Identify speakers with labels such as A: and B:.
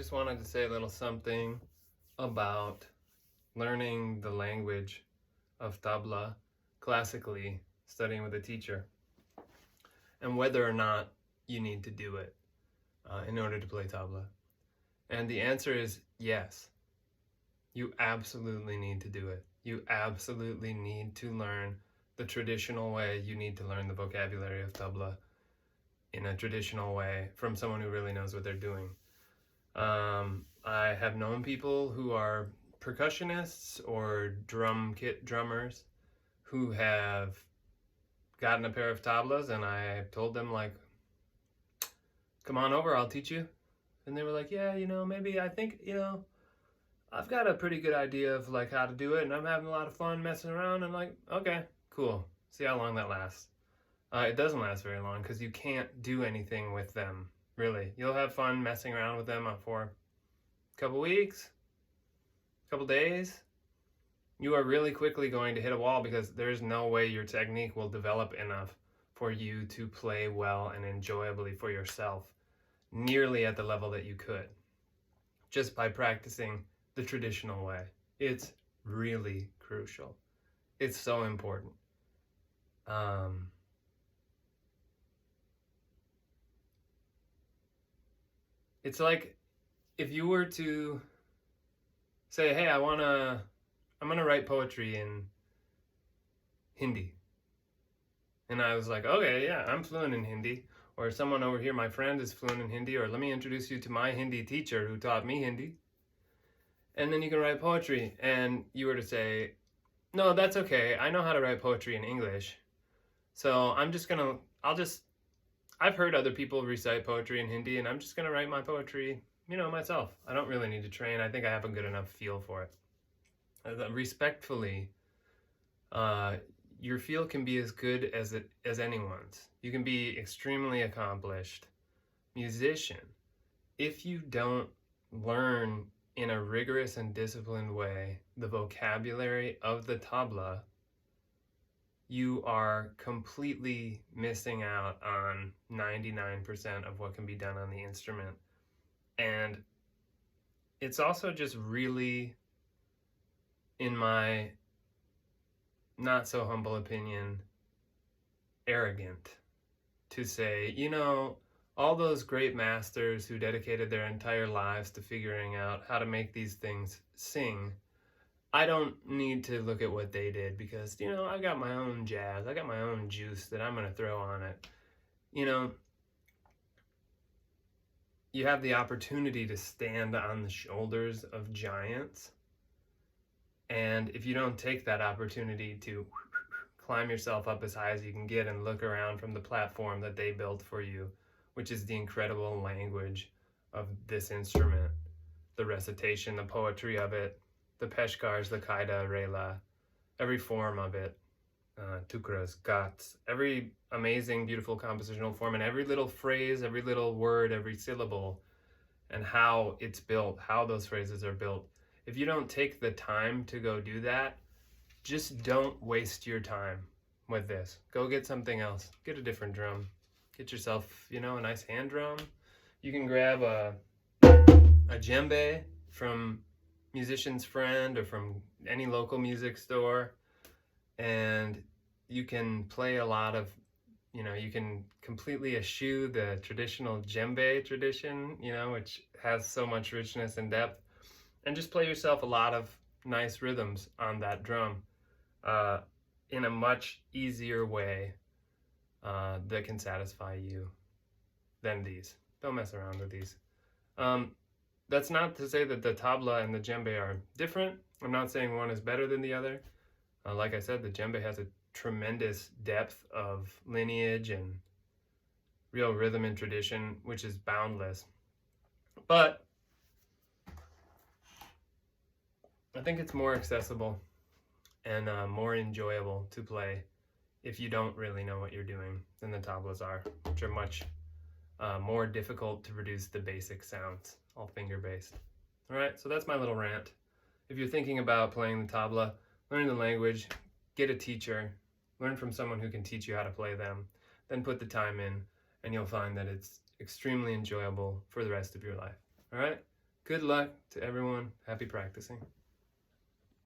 A: just wanted to say a little something about learning the language of Tabla classically, studying with a teacher, and whether or not you need to do it in order to play Tabla. And the answer is yes. You absolutely need to do it. You absolutely need to learn the traditional way. You need to learn the vocabulary of Tabla in a traditional way from someone who really knows what they're doing. I have known people who are percussionists or drum kit drummers who have gotten a pair of tablas, and I told them, like, come on over, I'll teach you. And they were like, yeah, maybe I think, I've got a pretty good idea of like how to do it, and I'm having a lot of fun messing around. I'm like, okay, cool. See how long that lasts. It doesn't last very long because you can't do anything with them, really. You'll have fun messing around with them for a couple weeks, couple days. You are really quickly going to hit a wall because there's no way your technique will develop enough for you to play well and enjoyably for yourself, nearly at the level that you could, just by practicing the traditional way. It's really crucial. It's so important. It's like if you were to say, hey, I'm gonna write poetry in Hindi. And I was like, okay, yeah, I'm fluent in Hindi. Or someone over here, my friend, is fluent in Hindi. Or let me introduce you to my Hindi teacher who taught me Hindi. And then you can write poetry. And you were to say, no, that's okay. I know how to write poetry in English. So I've heard other people recite poetry in Hindi, and I'm just gonna write my poetry, myself. I don't really need to train. I think I have a good enough feel for it. Respectfully, your feel can be as good as anyone's. You can be extremely accomplished musician. If you don't learn in a rigorous and disciplined way the vocabulary of the tabla, you are completely missing out on 99% of what can be done on the instrument. And it's also just really, in my not so humble opinion, arrogant to say, all those great masters who dedicated their entire lives to figuring out how to make these things sing, I don't need to look at what they did because, I got my own jazz. I got my own juice that I'm going to throw on it. You have the opportunity to stand on the shoulders of giants. And if you don't take that opportunity to climb yourself up as high as you can get and look around from the platform that they built for you, which is the incredible language of this instrument, the recitation, the poetry of it, the peshkars, the kaida, rela, every form of it, tukras, gats, every amazing, beautiful compositional form, and every little phrase, every little word, every syllable, and how it's built, how those phrases are built. If you don't take the time to go do that, just don't waste your time with this. Go get something else. Get a different drum. Get yourself, a nice hand drum. You can grab a djembe from Musician's Friend or from any local music store, and you can play a lot of, you can completely eschew the traditional djembe tradition, which has so much richness and depth, and just play yourself a lot of nice rhythms on that drum in a much easier way that can satisfy you than these. Don't mess around with these. That's not to say that the tabla and the djembe are different. I'm not saying one is better than the other. Like I said, the djembe has a tremendous depth of lineage and real rhythm and tradition, which is boundless. But I think it's more accessible and more enjoyable to play if you don't really know what you're doing than the tablas are, which are much more difficult to produce the basic sounds, all finger-based. All right, so that's my little rant. If you're thinking about playing the tabla, learn the language, get a teacher, learn from someone who can teach you how to play them, then put the time in, and you'll find that it's extremely enjoyable for the rest of your life. All right? Good luck to everyone. Happy practicing.